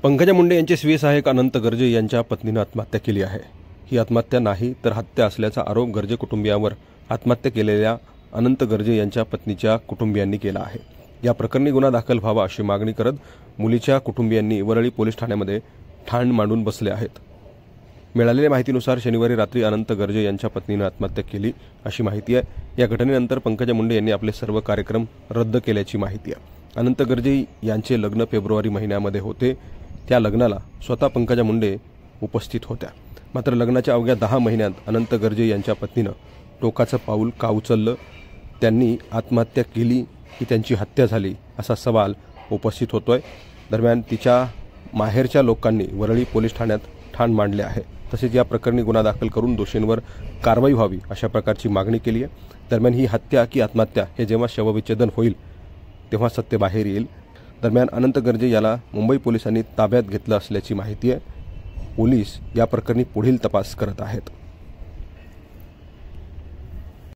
पंकजा मुंडे यांचे स्वीय सहाय्यक अनंत गर्जे यांच्या पत्नीने आत्महत्या केली आहे। ही आत्महत्या नाही तर हत्या असल्याचा आरोप गर्जे कुटुंबियांवर आत्महत्या केलेल्या अनंत गर्जे यांच्या पत्नीच्या कुटुंबियांनी केला आहे। या प्रकरणी गुन्हा दाखल व्हावा अशी मागणी करत मुलीच्या कुटुंबियांनी वरळी पोलीस ठाण्यामध्ये ठाण मांडून बसले आहेत। मिळालेल्या माहितीनुसार शनिवारी रात्री अनंत गर्जे यांच्या पत्नीने आत्महत्या केली अशी माहिती आहे। या घटनेनंतर पंकजा मुंडे यांनी आपले सर्व कार्यक्रम रद्द केल्याची माहिती आहे। अनंत गर्जे यांचे लग्न फेब्रुवारी महिन्यामध्ये होते। त्या लग्नाला स्वतः पंकजा मुंडे उपस्थित होत्या। मात्र लग्नाच्या अवघ्या 10 महिन्यात अनंत गर्जे यांच्या पत्नीने टोकाचं पाऊल का उचललं, त्यांनी आत्महत्या केली की त्यांची हत्या झाली असा सवाल उपस्थित होतोय। दरम्यान तिच्या माहेरच्या लोकांनी वरळी पोलीस ठाण्यात ठाण मांडले आहे। तसेच या प्रकरणी गुन्हा दाखल करून दोषींवर कारवाई व्हावी अशा प्रकारची मागणी केली आहे। दरम्यान ही हत्या की आत्महत्या हे जेव्हा शवविच्छेदन होईल तेव्हा सत्य बाहेर येईल। दरम्यान अनंत गर्जे याला मुंबई पोलिसांनी ताब्यात घेतलं असल्याची माहिती आहे। पोलीस या प्रकरणी पुढील तपास करत आहेत।